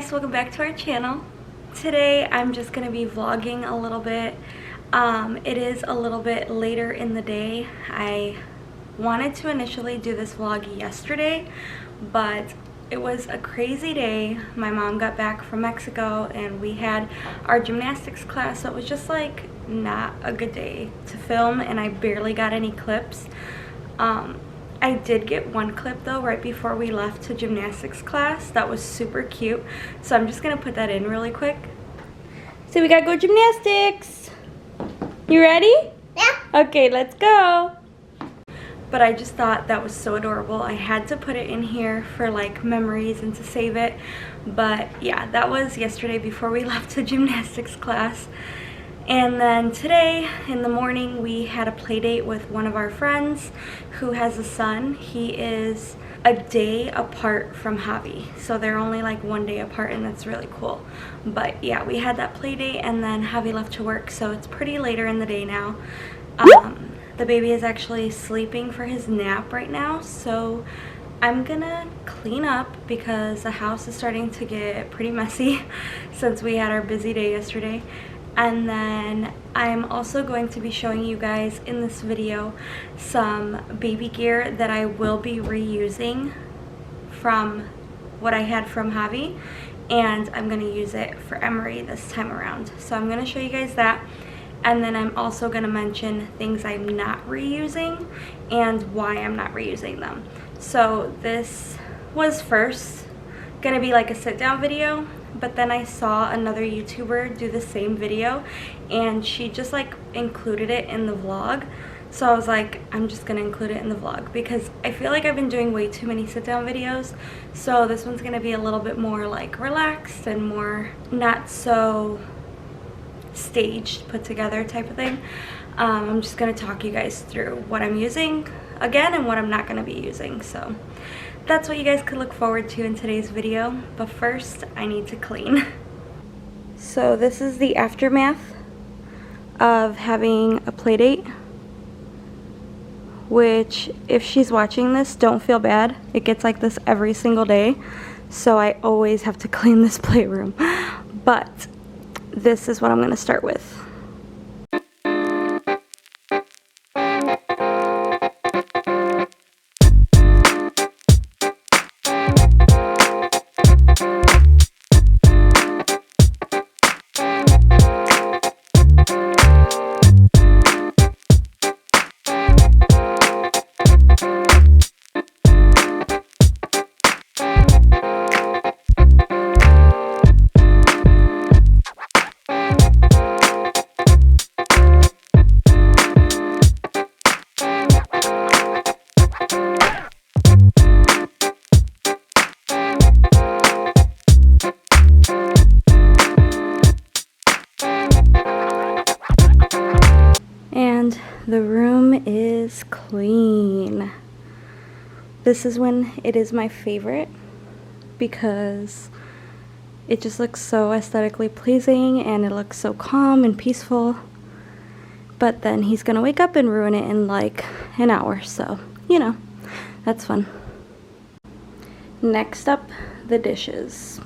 guys, welcome back to our channel. Today I'm just going to be vlogging a little bit. It is a little bit later in the day. I wanted to initially do this vlog yesterday, but it was a crazy day. My mom got back from Mexico and we had our gymnastics class, so it was just like not a good day to film, and I barely got any clips. I did get one clip though right before we left to gymnastics class. That was super cute, so I'm just gonna put that in really quick. So we gotta go gymnastics. You ready? Yeah. Okay, let's go. But I just thought that was so adorable. I had to put it in here for like memories and to save it. But yeah, that was yesterday before we left to gymnastics class. And then today in the morning we had a play date with one of our friends who has a son. He is a day apart from Javi, so they're only like one day apart, and that's really cool. But yeah, we had that play date and then Javi left to work, so it's pretty later in the day now. The baby is actually sleeping for his nap right now, so I'm gonna clean up because the house is starting to get pretty messy since we had our busy day yesterday. And then I'm also going to be showing you guys in this video some baby gear that I will be reusing from what I had from Javi, and I'm going to use it for Emery this time around. So I'm going to show you guys that, and then I'm also going to mention things I'm not reusing and why I'm not reusing them. So this was first going to be like a sit down video, but then I saw another YouTuber do the same video and she just like included it in the vlog. So I was like, I'm just gonna include it in the vlog because I feel like I've been doing way too many sit down videos. So this one's gonna be a little bit more like relaxed and more not so staged, put together type of thing. I'm just gonna talk you guys through what I'm using again and what I'm not gonna be using. So that's what you guys could look forward to in today's video, but first I need to clean. So this is the aftermath of having a play date, which if she's watching this, don't feel bad. It gets like this every single day, so I always have to clean this playroom. But this is what I'm going to start with. And the room is clean. This is when it is my favorite because it just looks so aesthetically pleasing and it looks so calm and peaceful. But then he's gonna wake up and ruin it in like an hour, so you know, that's fun. Next up, the dishes.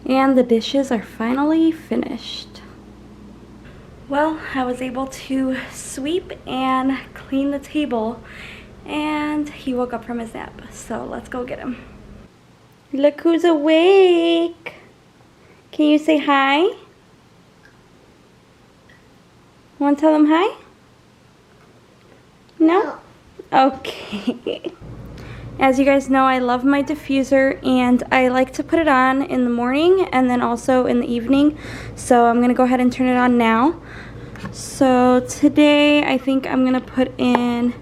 And the dishes are finally finished. Well, I was able to sweep and clean the table, and he woke up from his nap, so let's go get him. Look who's awake. Can you say hi? Want to tell them hi? No? Okay. As you guys know, I love my diffuser and I like to put it on in the morning and then also in the evening. So I'm going to go ahead and turn it on now. So today I think I'm going to put in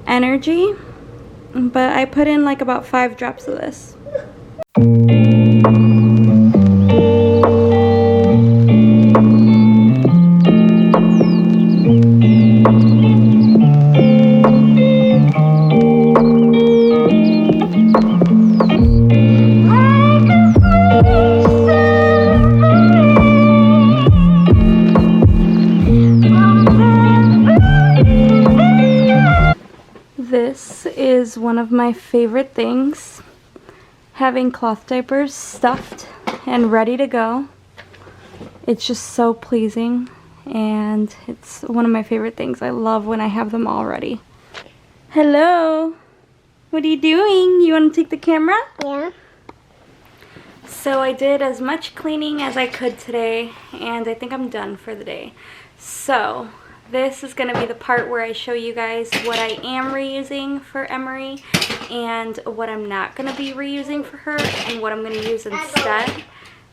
Energy, but I put in like about 5 drops of this. This is one of my favorite things, having cloth diapers stuffed and ready to go. It's just so pleasing and it's one of my favorite things. I love when I have them all ready. Hello, what are you doing? You want to take the camera? Yeah. So I did as much cleaning as I could today and I think I'm done for the day. So this is going to be the part where I show you guys what I am reusing for Emery and what I'm not going to be reusing for her and what I'm going to use instead.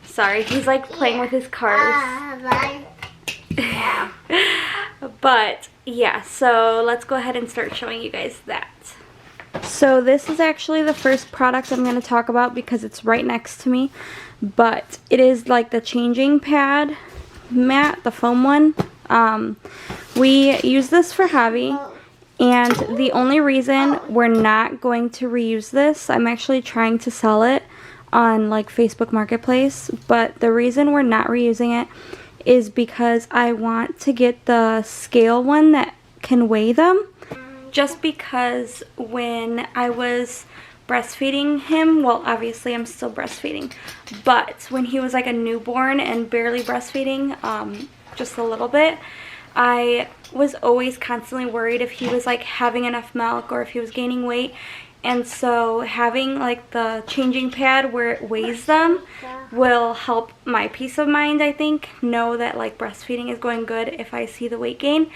Sorry, he's like playing with his cars. But yeah, so let's go ahead and start showing you guys that. So this is actually the first product I'm going to talk about because it's right next to me. But it is like the changing pad mat, the foam one. We use this for Javi, and the only reason we're not going to reuse this, I'm actually trying to sell it on like Facebook Marketplace, but the reason we're not reusing it is because I want to get the scale one that can weigh them, just because when I was breastfeeding him, well obviously I'm still breastfeeding, but when he was like a newborn and barely breastfeeding, just a little bit, I was always constantly worried if he was like having enough milk or if he was gaining weight, and so having like the changing pad where it weighs them will help my peace of mind, I think, know that like breastfeeding is going good if I see the weight gain.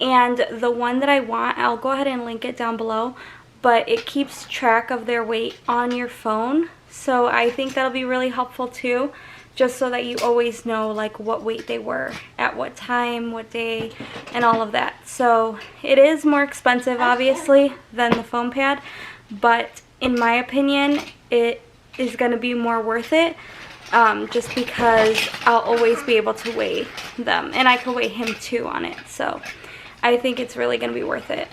And the one that I want, I'll go ahead and link it down below, but it keeps track of their weight on your phone, so I think that'll be really helpful too, just so that you always know like what weight they were at what time, what day, and all of that. So it is more expensive obviously than the foam pad, but in my opinion it is going to be more worth it, just because I'll always be able to weigh them, and I can weigh him too on it, so I think it's really going to be worth it.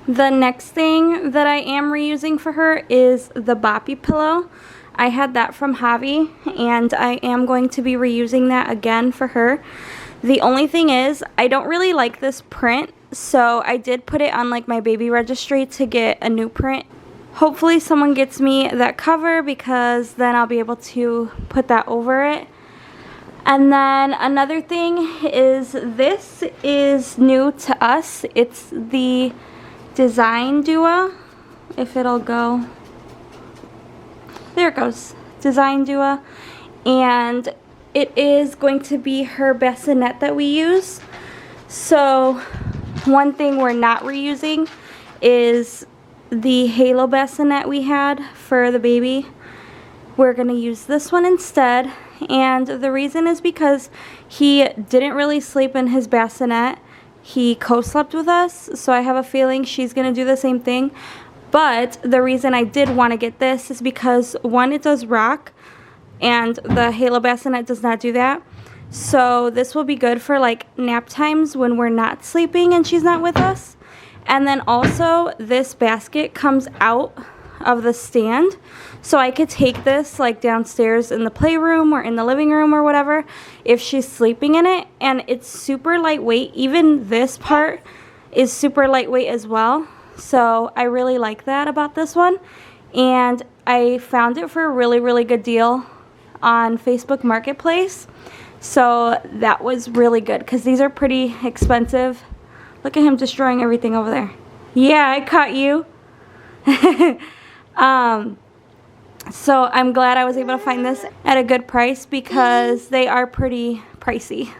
The next thing that I am reusing for her is the boppy pillow. I had that from Javi, and I am going to be reusing that again for her. The only thing is, I don't really like this print, so I did put it on like my baby registry to get a new print. Hopefully someone gets me that cover, because then I'll be able to put that over it. And then another thing is, this is new to us. It's the Design Duo, if it'll go. There it goes, Design Duo, and it is going to be her bassinet that we use. So one thing we're not reusing is the Halo bassinet we had for the baby. We're going to use this one instead, and the reason is because he didn't really sleep in his bassinet. He co-slept with us, so I have a feeling she's going to do the same thing. But the reason I did want to get this is because, one, it does rock, and the Halo bassinet does not do that. So this will be good for like nap times when we're not sleeping and she's not with us. And then also, this basket comes out of the stand, so I could take this like downstairs in the playroom or in the living room or whatever if she's sleeping in it. And it's super lightweight. Even this part is super lightweight as well. So I really like that about this one, and I found it for a really, really good deal on Facebook Marketplace. So that was really good, because these are pretty expensive. Look at him destroying everything over there. Yeah, I caught you. So I'm glad I was able to find this at a good price, because they are pretty pricey.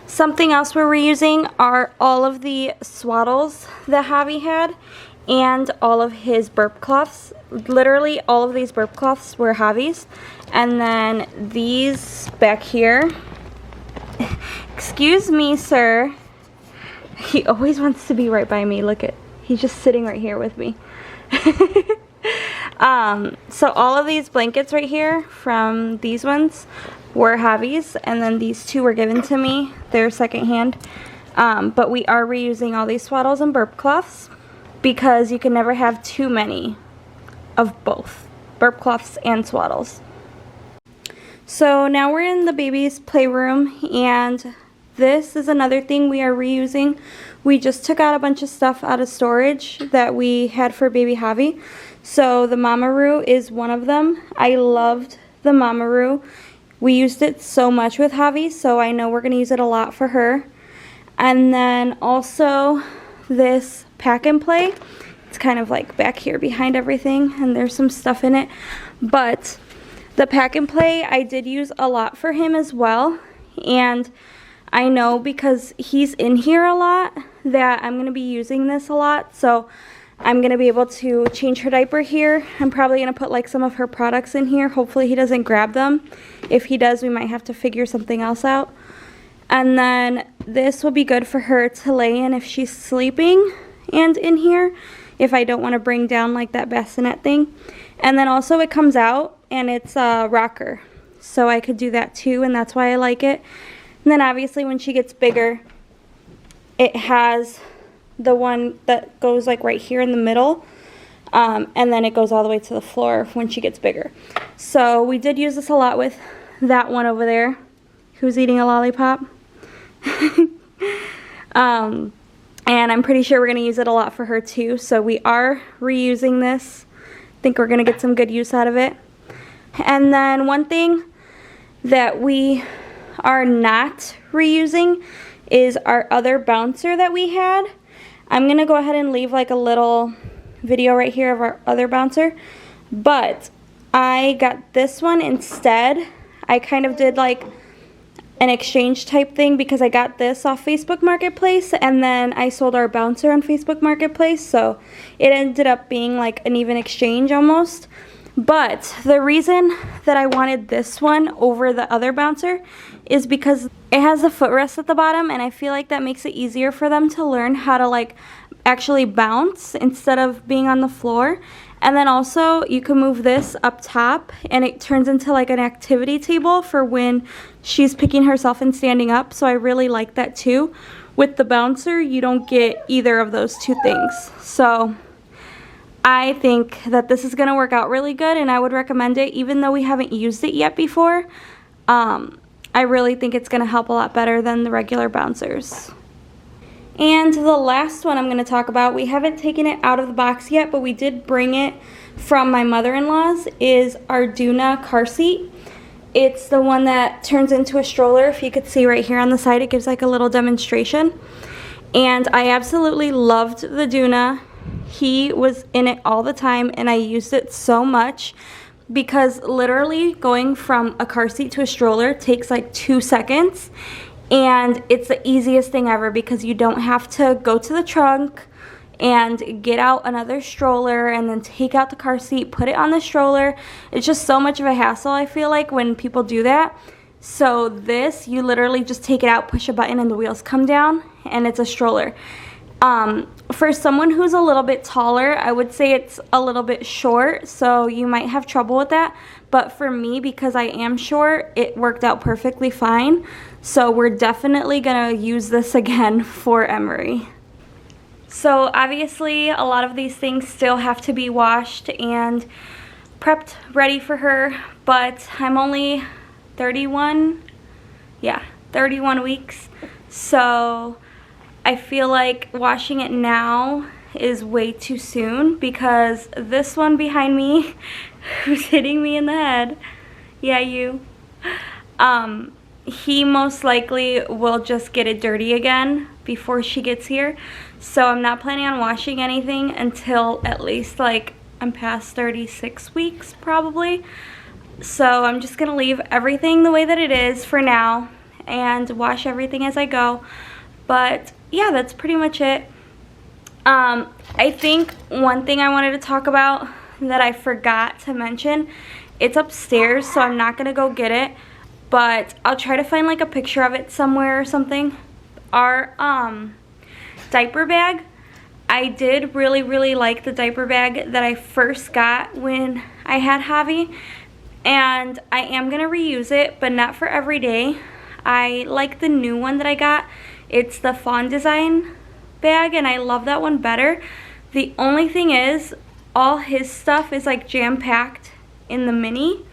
Something else we're reusing are all of the swaddles that Javi had and all of his burp cloths. Literally all of these burp cloths were Javi's. And then these back here. Excuse me, sir. He always wants to be right by me. Look at, he's just sitting right here with me. So all of these blankets right here from these ones were Javi's, and then these two were given to me. They're secondhand. But we are reusing all these swaddles and burp cloths because you can never have too many of both burp cloths and swaddles. So now we're in the baby's playroom, and this is another thing we are reusing. We just took out a bunch of stuff out of storage that we had for baby Javi. So the Mamaroo is one of them. I loved the Mamaroo. We used it so much with Javi, so I know we're going to use it a lot for her. And then also this pack and play. It's kind of like back here behind everything, and there's some stuff in it. But the pack and play I did use a lot for him as well. And I know because he's in here a lot that I'm going to be using this a lot. So I'm going to be able to change her diaper here. I'm probably going to put like some of her products in here. Hopefully he doesn't grab them. If he does, we might have to figure something else out. And then this will be good for her to lay in if she's sleeping and in here, if I don't want to bring down like that bassinet thing. And then also it comes out and it's a rocker. So I could do that too, and that's why I like it. And then obviously when she gets bigger, it has the one that goes like right here in the middle, and then it goes all the way to the floor when she gets bigger. So we did use this a lot with that one over there who's eating a lollipop. And I'm pretty sure we're going to use it a lot for her too. So we are reusing this. I think we're going to get some good use out of it. And then one thing that we are not reusing is our other bouncer that we had. I'm going to go ahead and leave like a little video right here of our other bouncer. But I got this one instead. I kind of did like an exchange type thing because I got this off Facebook Marketplace, and then I sold our bouncer on Facebook Marketplace. So it ended up being like an even exchange almost. But the reason that I wanted this one over the other bouncer is because it has a footrest at the bottom, and I feel like that makes it easier for them to learn how to like actually bounce instead of being on the floor. And then also you can move this up top and it turns into like an activity table for when she's picking herself and standing up. So I really like that too. With the bouncer, you don't get either of those two things. So I think that this is going to work out really good, and I would recommend it even though we haven't used it yet before. I really think it's going to help a lot better than the regular bouncers. And the last one I'm going to talk about, we haven't taken it out of the box yet, but we did bring it from my mother-in-law's, is our Duna car seat. It's the one that turns into a stroller. If you could see right here on the side, it gives like a little demonstration. And I absolutely loved the Duna. He was in it all the time, and I used it so much because literally going from a car seat to a stroller takes like 2 seconds, and it's the easiest thing ever because you don't have to go to the trunk and get out another stroller and then take out the car seat, put it on the stroller. It's just so much of a hassle, I feel like, when people do that. So this, you literally just take it out, push a button, and the wheels come down, and it's a stroller. For someone who's a little bit taller, I would say it's a little bit short, so you might have trouble with that. But for me, because I am short, it worked out perfectly fine. So we're definitely gonna use this again for Emery. So obviously, a lot of these things still have to be washed and prepped ready for her, but I'm only 31 weeks. So I feel like washing it now is way too soon because this one behind me who's hitting me in the head, yeah, you, he most likely will just get it dirty again before she gets here. So I'm not planning on washing anything until at least like I'm past 36 weeks probably. So I'm just gonna leave everything the way that it is for now. and wash everything as I go. But yeah, that's pretty much it. I think one thing I wanted to talk about that I forgot to mention, it's upstairs, so I'm not gonna go get it, but I'll try to find like a picture of it somewhere or something. Our diaper bag, I did really like the diaper bag that I first got when I had Javi, and I am gonna reuse it, but not for every day. I like the new one that I got. It's the fawn design bag, and I love that one better. The only thing is, all his stuff is like jam-packed in the mini,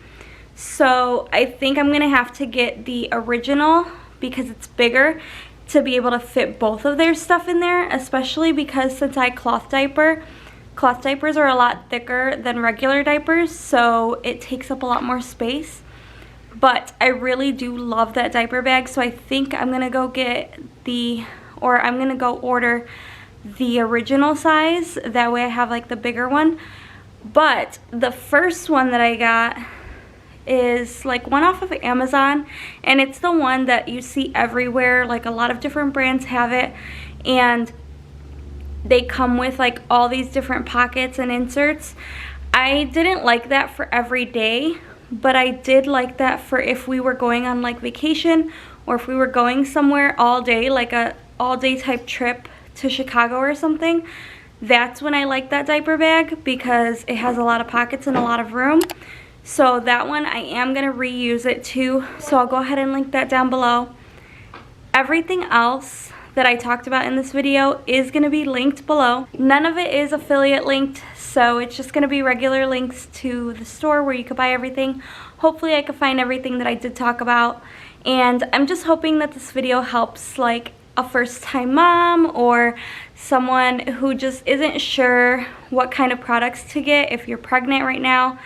so I think I'm gonna have to get the original because it's bigger to be able to fit both of their stuff in there, especially because since I cloth diapers are a lot thicker than regular diapers, so it takes up a lot more space. But I really do love that diaper bag, so I think I'm gonna go I'm gonna go order the original size. That way I have like the bigger one. But the first one that I got is like one off of Amazon, and it's the one that you see everywhere. Like a lot of different brands have it, and they come with like all these different pockets and inserts. I didn't like that for every day, but I did like that for if we were going on like vacation, or if we were going somewhere all day, like a all-day type trip to Chicago or something. That's when I like that diaper bag because it has a lot of pockets and a lot of room. So that one I am going to reuse it too, so I'll go ahead and link that down below. Everything else that I talked about in this video is going to be linked below. None of it is affiliate linked, so it's just going to be regular links to the store where you could buy everything. Hopefully I could find everything that I did talk about, and I'm just hoping that this video helps like a first-time mom or someone who just isn't sure what kind of products to get if you're pregnant right now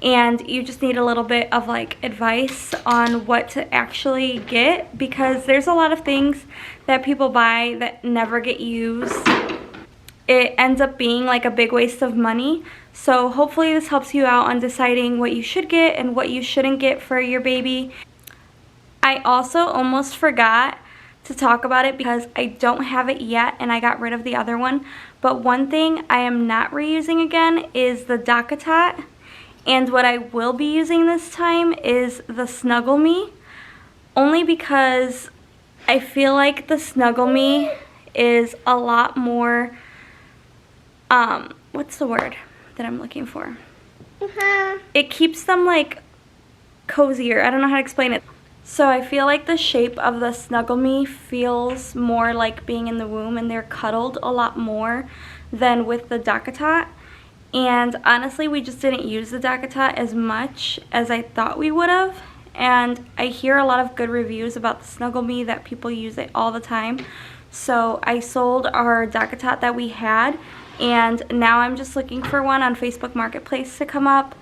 and you just need a little bit of like advice on what to actually get, because there's a lot of things that people buy that never get used. It ends up being like a big waste of money. So hopefully this helps you out on deciding what you should get and what you shouldn't get for your baby. I also almost forgot to talk about it because I don't have it yet and I got rid of the other one. But one thing I am not reusing again is the DockATot. And what I will be using this time is the Snuggle Me, only because I feel like the Snuggle Me is a lot more, what's the word that I'm looking for? It keeps them like cozier. I don't know how to explain it. So I feel like the shape of the Snuggle Me feels more like being in the womb, and they're cuddled a lot more than with the DockATot. And honestly, we just didn't use the DockATot as much as I thought we would have. And I hear a lot of good reviews about the Snuggle Me, that people use it all the time. So I sold our DockATot that we had, and now I'm just looking for one on Facebook Marketplace to come up,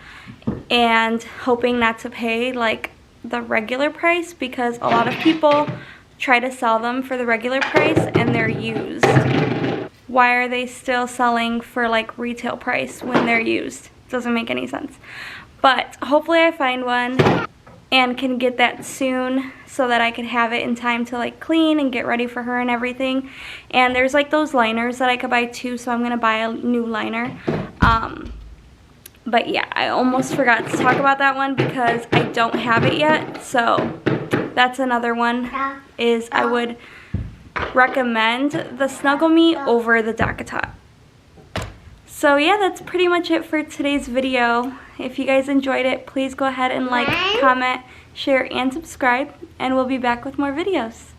and hoping not to pay like the regular price, because a lot of people try to sell them for the regular price and they're used. Why are they still selling for like retail price when they're used? Doesn't make any sense. But hopefully I find one and can get that soon so that I can have it in time to like clean and get ready for her and everything. And there's like those liners that I could buy too, so I'm gonna buy a new liner. But yeah, I almost forgot to talk about that one because I don't have it yet. So that's another one, is I would recommend the Snuggle Me over the DockATot. So yeah, that's pretty much it for today's video. If you guys enjoyed it, please go ahead and like, comment, share, and subscribe, and we'll be back with more videos.